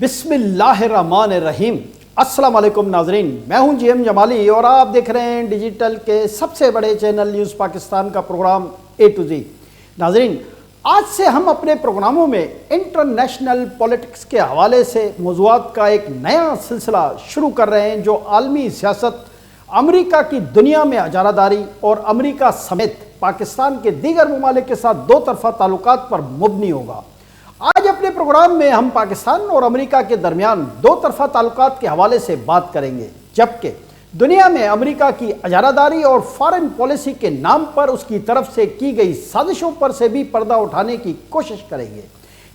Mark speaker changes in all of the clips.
Speaker 1: بسم اللہ الرحمن الرحیم۔ السلام علیکم ناظرین، میں ہوں جی ایم جمالی اور آپ دیکھ رہے ہیں ڈیجیٹل کے سب سے بڑے چینل نیوز پاکستان کا پروگرام اے ٹو زی۔ ناظرین، آج سے ہم اپنے پروگراموں میں انٹرنیشنل پولیٹکس کے حوالے سے موضوعات کا ایک نیا سلسلہ شروع کر رہے ہیں جو عالمی سیاست، امریکہ کی دنیا میں اجارہ داری اور امریکہ سمیت پاکستان کے دیگر ممالک کے ساتھ دو طرفہ تعلقات پر مبنی ہوگا۔ آج اپنے پروگرام میں ہم پاکستان اور امریکہ کے درمیان دو طرفہ تعلقات کے حوالے سے بات کریں گے، جبکہ دنیا میں امریکہ کی اجارہ داری اور فارن پالیسی کے نام پر اس کی طرف سے کی گئی سازشوں پر سے بھی پردہ اٹھانے کی کوشش کریں گے۔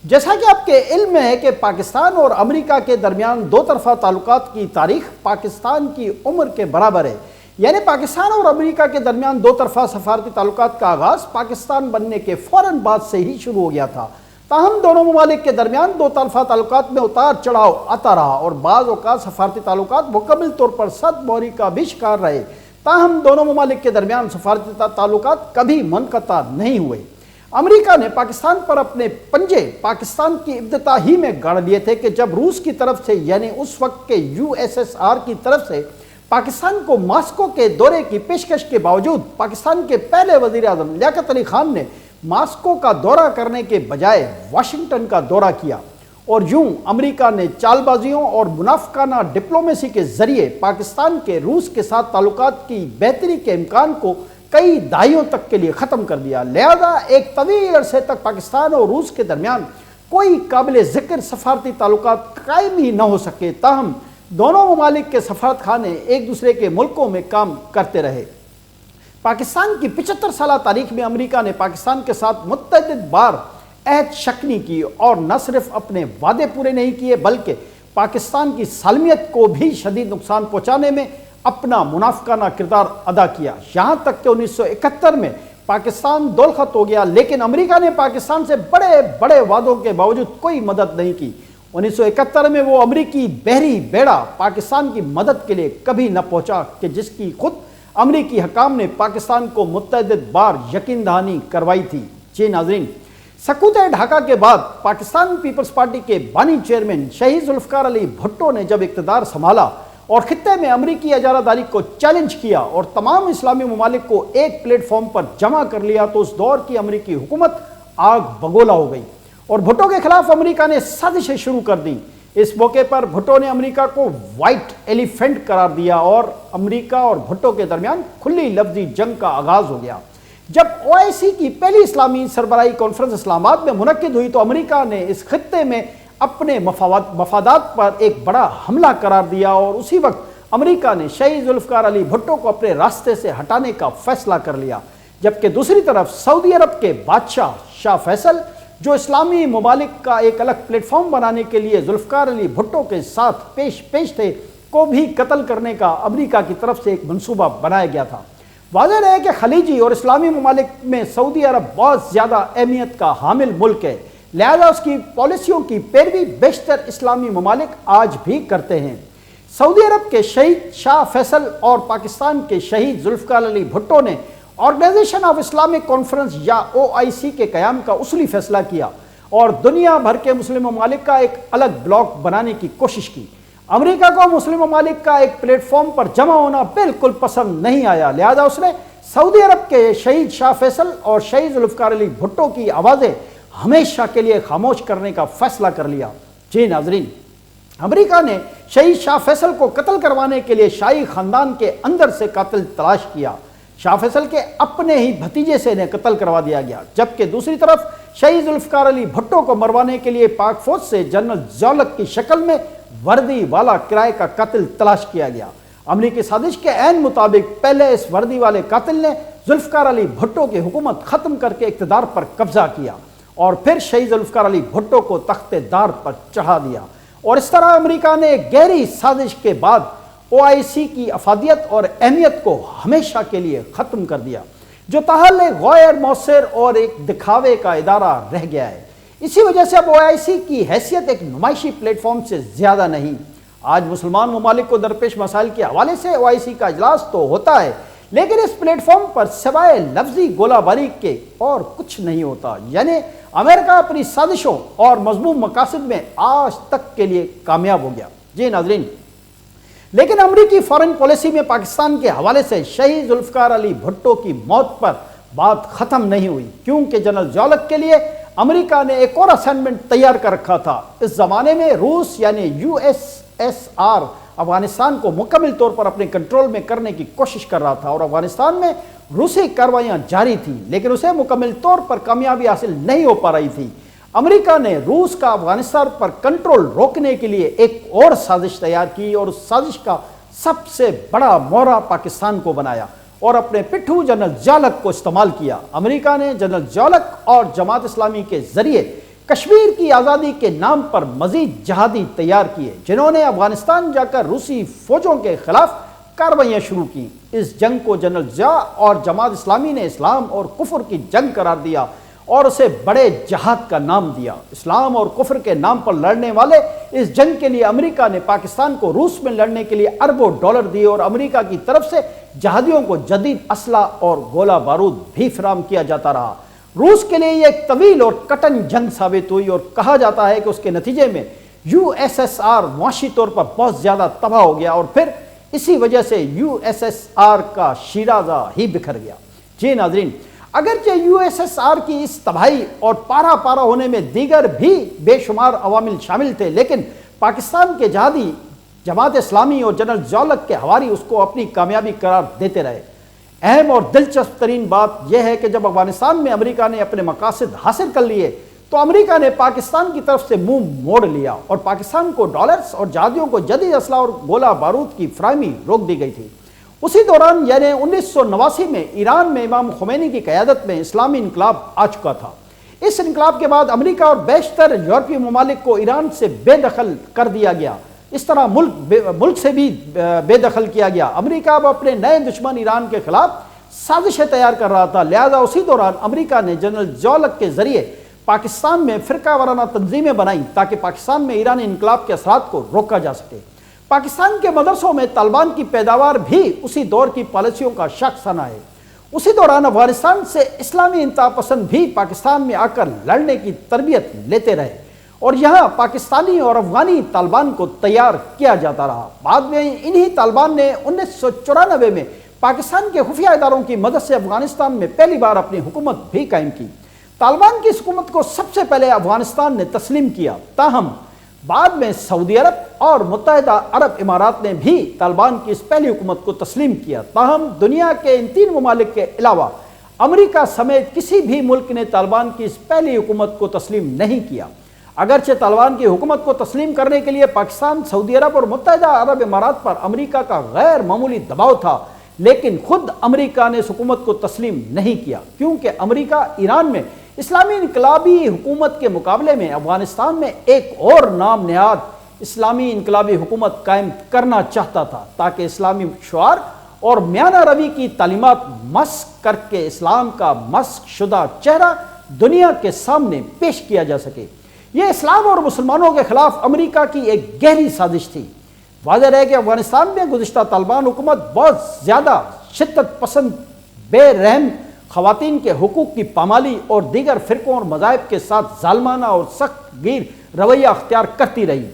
Speaker 1: جیسا کہ آپ کے علم میں ہے کہ پاکستان اور امریکہ کے درمیان دو طرفہ تعلقات کی تاریخ پاکستان کی عمر کے برابر ہے، یعنی پاکستان اور امریکہ کے درمیان دو طرفہ سفارتی تعلقات کا آغاز پاکستان بننے کے فوراً بعد سے ہی شروع ہو گیا تھا۔ تاہم دونوں ممالک کے درمیان دو طرفہ تعلقات میں اتار چڑھاؤ آتا رہا اور بعض اوقات سفارتی تعلقات مکمل طور پر صد موری کا بھی شکار رہے۔ تاہم دونوں ممالک کے درمیان سفارتی تعلقات کبھی منقطع نہیں ہوئے۔ امریکہ نے پاکستان پر اپنے پنجے پاکستان کی ابتدا ہی میں گاڑ لیے تھے کہ جب روس کی طرف سے یعنی اس وقت کے USSR کی طرف سے پاکستان کو ماسکو کے دورے کی پیشکش کے باوجود پاکستان کے پہلے وزیر اعظم لیاقت علی خان نے ماسکو کا دورہ کرنے کے بجائے واشنگٹن کا دورہ کیا، اور یوں امریکہ نے چال بازیوں اور منافقانہ ڈپلومیسی کے ذریعے پاکستان کے روس کے ساتھ تعلقات کی بہتری کے امکان کو کئی دہائیوں تک کے لیے ختم کر دیا۔ لہذا ایک طویل عرصے تک پاکستان اور روس کے درمیان کوئی قابل ذکر سفارتی تعلقات قائم ہی نہ ہو سکے۔ تاہم دونوں ممالک کے سفارت خانے ایک دوسرے کے ملکوں میں کام کرتے رہے۔ پاکستان کی 75 سالہ تاریخ میں امریکہ نے پاکستان کے ساتھ متعدد بار عہد شکنی کی اور نہ صرف اپنے وعدے پورے نہیں کیے بلکہ پاکستان کی سالمیت کو بھی شدید نقصان پہنچانے میں اپنا منافقانہ کردار ادا کیا، یہاں تک کہ 1971 میں پاکستان دولخط ہو گیا، لیکن امریکہ نے پاکستان سے بڑے بڑے وعدوں کے باوجود کوئی مدد نہیں کی۔ 1971 میں وہ امریکی بحری بیڑا پاکستان کی مدد کے لیے کبھی نہ پہنچا کہ جس کی خود امریکی حکام نے پاکستان کو متعدد بار یقین دہانی کروائی تھی۔ جی ناظرین، سقوط ڈھاکہ کے بعد پاکستان پیپلز پارٹی کے بانی چیئرمین شہید ذوالفقار علی بھٹو نے جب اقتدار سنبھالا اور خطے میں امریکی اجارہ داری کو چیلنج کیا اور تمام اسلامی ممالک کو ایک پلیٹ فارم پر جمع کر لیا تو اس دور کی امریکی حکومت آگ بگولا ہو گئی اور بھٹو کے خلاف امریکہ نے سازشیں شروع کر دیں۔ اس موقع پر بھٹو نے امریکہ کو وائٹ ایلیفینٹ قرار دیا اور امریکہ اور بھٹو کے درمیان کھلی لفظی جنگ کا آغاز ہو گیا۔ جب OIC کی پہلی اسلامی سربراہی کانفرنس اسلام آباد میں منعقد ہوئی تو امریکہ نے اس خطے میں اپنے مفادات پر ایک بڑا حملہ قرار دیا اور اسی وقت امریکہ نے شہید ذوالفقار علی بھٹو کو اپنے راستے سے ہٹانے کا فیصلہ کر لیا، جبکہ دوسری طرف سعودی عرب کے بادشاہ شاہ فیصل جو اسلامی ممالک کا ایک الگ پلیٹ فارم بنانے کے لیے ذوالفقار علی بھٹو کے ساتھ پیش تھے کو بھی قتل کرنے کا امریکہ کی طرف سے ایک منصوبہ بنایا گیا تھا۔ واضح ہے کہ خلیجی اور اسلامی ممالک میں سعودی عرب بہت زیادہ اہمیت کا حامل ملک ہے، لہذا اس کی پالیسیوں کی پیروی بیشتر اسلامی ممالک آج بھی کرتے ہیں۔ سعودی عرب کے شہید شاہ فیصل اور پاکستان کے شہید ذوالفقار علی بھٹو نے آرگنائزیشن آف اسلامک کانفرنس یا OIC کے قیام کا اصولی فیصلہ کیا اور دنیا بھر کے مسلم ممالک کا ایک الگ بلاک بنانے کی کوشش کی۔ امریکہ کو مسلم ممالک کا ایک پلیٹ فارم پر جمع ہونا بالکل پسند نہیں آیا، لہذا اس نے سعودی عرب کے شہید شاہ فیصل اور شہید ذوالفقار علی بھٹو کی آوازیں ہمیشہ کے لیے خاموش کرنے کا فیصلہ کر لیا۔ جی ناظرین، امریکہ نے شہید شاہ فیصل کو قتل کروانے کے لیے شاہی خاندان کے اندر سے قاتل تلاش کیا۔ شاہ فیصل کے اپنے ہی بھتیجے سے انہیں قتل کروا دیا گیا، جبکہ دوسری طرف شہید ذوالفقار علی بھٹو کو مروانے کے لیے پاک فوج سے جنرل ضیاء-الحق کی شکل میں وردی والا کرائے کا قاتل تلاش کیا گیا۔ امریکی سازش کے عین مطابق پہلے اس وردی والے قاتل نے ذوالفقار علی بھٹو کی حکومت ختم کر کے اقتدار پر قبضہ کیا اور پھر شہید ذوالفقار علی بھٹو کو تخت دار پر چڑھا دیا، اور اس طرح امریکہ نے ایک گہری سازش کے بعد OIC کی افادیت اور اہمیت کو ہمیشہ کے لیے ختم کر دیا، جو تاحال ایک غیر مؤثر اور ایک دکھاوے کا ادارہ رہ گیا ہے۔ اسی وجہ سے اب OIC کی حیثیت ایک نمائشی پلیٹ فارم سے زیادہ نہیں۔ آج مسلمان ممالک کو درپیش مسائل کے حوالے سے OIC کا اجلاس تو ہوتا ہے، لیکن اس پلیٹ فارم پر سوائے لفظی گولہ باری کے اور کچھ نہیں ہوتا، یعنی امریکہ اپنی سازشوں اور مذموم مقاصد میں آج تک کے لیے کامیاب ہو گیا۔ جی ناظرین، لیکن امریکی فارن پالیسی میں پاکستان کے حوالے سے شہید ذوالفقار علی بھٹو کی موت پر بات ختم نہیں ہوئی، کیونکہ جنرل ضیاء الحق کے لیے امریکہ نے ایک اور اسائنمنٹ تیار کر رکھا تھا۔ اس زمانے میں روس یعنی USSR افغانستان کو مکمل طور پر اپنے کنٹرول میں کرنے کی کوشش کر رہا تھا، اور افغانستان میں روسی کارروائیاں جاری تھیں، لیکن اسے مکمل طور پر کامیابی حاصل نہیں ہو پا رہی تھی۔ امریکہ نے روس کا افغانستان پر کنٹرول روکنے کے لیے ایک اور سازش تیار کی، اور اس سازش کا سب سے بڑا مورا پاکستان کو بنایا اور اپنے پٹھو جنرل ضیاء الحق کو استعمال کیا۔ امریکہ نے جنرل ضیاء الحق اور جماعت اسلامی کے ذریعے کشمیر کی آزادی کے نام پر مزید جہادی تیار کیے، جنہوں نے افغانستان جا کر روسی فوجوں کے خلاف کارروائیاں شروع کی۔ اس جنگ کو جنرل ضیاء اور جماعت اسلامی نے اسلام اور کفر کی جنگ قرار دیا اور اسے بڑے جہاد کا نام دیا۔ اسلام اور کفر کے نام پر لڑنے والے اس جنگ کے لیے امریکہ نے پاکستان کو روس میں لڑنے کے لیے اربوں ڈالر دیے، اور امریکہ کی طرف سے جہادیوں کو جدید اسلحہ اور گولہ بارود بھی فراہم کیا جاتا رہا۔ روس کے لیے یہ ایک طویل اور کٹن جنگ ثابت ہوئی، اور کہا جاتا ہے کہ اس کے نتیجے میں USSR معاشی طور پر بہت زیادہ تباہ ہو گیا، اور پھر اسی وجہ سے USSR کا شیرازہ ہی بکھر گیا۔ جی ناظرین، اگرچہ USSR کی اس تباہی اور پارا پارا ہونے میں دیگر بھی بے شمار عوامل شامل تھے، لیکن پاکستان کے جہادی جماعت اسلامی اور جنرل ضیاء الحق کے حواری اس کو اپنی کامیابی قرار دیتے رہے۔ اہم اور دلچسپ ترین بات یہ ہے کہ جب افغانستان میں امریکہ نے اپنے مقاصد حاصل کر لیے تو امریکہ نے پاکستان کی طرف سے منہ موڑ لیا، اور پاکستان کو ڈالرز اور جہادیوں کو جدید اسلحہ اور گولہ بارود کی فراہمی روک دی گئی تھی۔ اسی دوران یعنی 1989 میں ایران میں امام خمینی کی قیادت میں اسلامی انقلاب آ چکا تھا۔ اس انقلاب کے بعد امریکہ اور بیشتر یورپی ممالک کو ایران سے بے دخل کر دیا گیا، اس طرح ملک سے بھی بے دخل کیا گیا۔ امریکہ اب اپنے نئے دشمن ایران کے خلاف سازشیں تیار کر رہا تھا، لہذا اسی دوران امریکہ نے جنرل ضیاء الحق کے ذریعے پاکستان میں فرقہ وارانہ تنظیمیں بنائیں تاکہ پاکستان میں ایرانی انقلاب کے اثرات کو روکا جا سکے۔ پاکستان کے مدرسوں میں طالبان کی پیداوار بھی اسی دور کی پالیسیوں کا شاخسانہ ہے۔ اسی دوران افغانستان سے اسلامی انتہا پسند بھی پاکستان میں آ کر لڑنے کی تربیت لیتے رہے، اور یہاں پاکستانی اور افغانی طالبان کو تیار کیا جاتا رہا۔ بعد میں انہی طالبان نے 1994 میں پاکستان کے خفیہ اداروں کی مدد سے افغانستان میں پہلی بار اپنی حکومت بھی قائم کی۔ طالبان کی اس حکومت کو سب سے پہلے افغانستان نے تسلیم کیا، تاہم بعد میں سعودی عرب اور متحدہ عرب امارات نے بھی طالبان کی اس پہلی حکومت کو تسلیم کیا۔ تاہم دنیا کے ان تین ممالک کے علاوہ امریکہ سمیت کسی بھی ملک نے طالبان کی اس پہلی حکومت کو تسلیم نہیں کیا۔ اگرچہ طالبان کی حکومت کو تسلیم کرنے کے لیے پاکستان، سعودی عرب اور متحدہ عرب امارات پر امریکہ کا غیر معمولی دباؤ تھا، لیکن خود امریکہ نے اس حکومت کو تسلیم نہیں کیا، کیونکہ امریکہ ایران میں اسلامی انقلابی حکومت کے مقابلے میں افغانستان میں ایک اور نام نہاد اسلامی انقلابی حکومت قائم کرنا چاہتا تھا، تاکہ اسلامی شعار اور میانہ روی کی تعلیمات مسخ کر کے اسلام کا مسخ شدہ چہرہ دنیا کے سامنے پیش کیا جا سکے۔ یہ اسلام اور مسلمانوں کے خلاف امریکہ کی ایک گہری سازش تھی۔ واضح ہے کہ افغانستان میں گزشتہ طالبان حکومت بہت زیادہ شدت پسند، بے رحم، خواتین کے حقوق کی پامالی اور دیگر فرقوں اور مذاہب کے ساتھ ظالمانہ اور سخت گیر رویہ اختیار کرتی رہی۔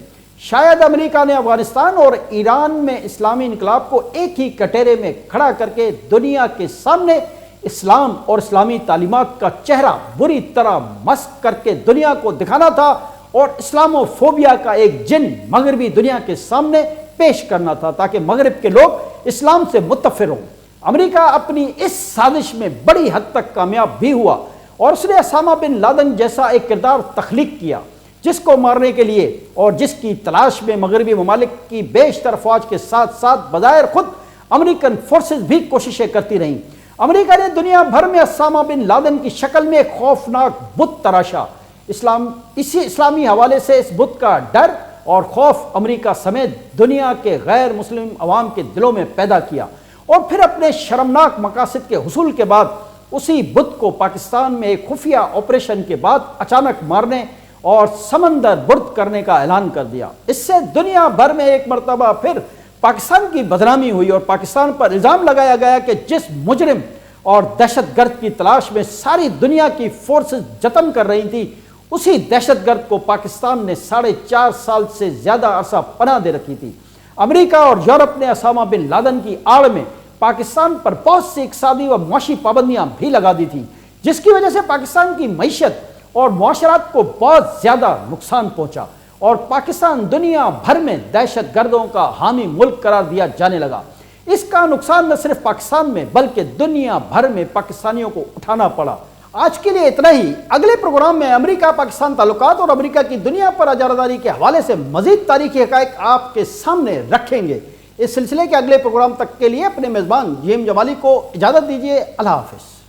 Speaker 1: شاید امریکہ نے افغانستان اور ایران میں اسلامی انقلاب کو ایک ہی کٹہرے میں کھڑا کر کے دنیا کے سامنے اسلام اور اسلامی تعلیمات کا چہرہ بری طرح مسخ کر کے دنیا کو دکھانا تھا، اور اسلامو فوبیا کا ایک جن مغربی دنیا کے سامنے پیش کرنا تھا تاکہ مغرب کے لوگ اسلام سے متفر ہوں۔ امریکہ اپنی اس سازش میں بڑی حد تک کامیاب بھی ہوا، اور اس نے اسامہ بن لادن جیسا ایک کردار تخلیق کیا جس کو مارنے کے لیے اور جس کی تلاش میں مغربی ممالک کی بیشتر افواج کے ساتھ ساتھ بظاہر خود امریکن فورسز بھی کوششیں کرتی رہیں۔ امریکہ نے دنیا بھر میں اسامہ بن لادن کی شکل میں ایک خوفناک بت تراشا۔ اسی اسلامی حوالے سے اس بت کا ڈر اور خوف امریکہ سمیت دنیا کے غیر مسلم عوام کے دلوں میں پیدا کیا، اور پھر اپنے شرمناک مقاصد کے حصول کے بعد اسی بت کو پاکستان میں ایک خفیہ آپریشن کے بعد اچانک مارنے اور سمندر برد کرنے کا اعلان کر دیا۔ اس سے دنیا بھر میں ایک مرتبہ پھر پاکستان کی بدنامی ہوئی اور پاکستان پر الزام لگایا گیا کہ جس مجرم اور دہشت گرد کی تلاش میں ساری دنیا کی فورسز جتن کر رہی تھی، اسی دہشت گرد کو پاکستان نے 4.5 سال سے زیادہ عرصہ پناہ دے رکھی تھی۔ امریکہ اور یورپ نے اسامہ بن لادن کی آڑ میں پاکستان پر بہت سی اقتصادی و معاشی پابندیاں بھی لگا دی تھیں، جس کی وجہ سے پاکستان کی معیشت اور معاشرات کو بہت زیادہ نقصان پہنچا اور پاکستان دنیا بھر میں دہشت گردوں کا حامی ملک قرار دیا جانے لگا۔ اس کا نقصان نہ صرف پاکستان میں بلکہ دنیا بھر میں پاکستانیوں کو اٹھانا پڑا۔ آج کے لیے اتنا ہی۔ اگلے پروگرام میں امریکہ پاکستان تعلقات اور امریکہ کی دنیا پر اجارہ کے حوالے سے مزید تاریخی حقائق آپ کے سامنے رکھیں گے۔ اس سلسلے کے اگلے پروگرام تک کے لیے اپنے میزبان جیم جمالی کو اجازت دیجیے۔ اللہ حافظ۔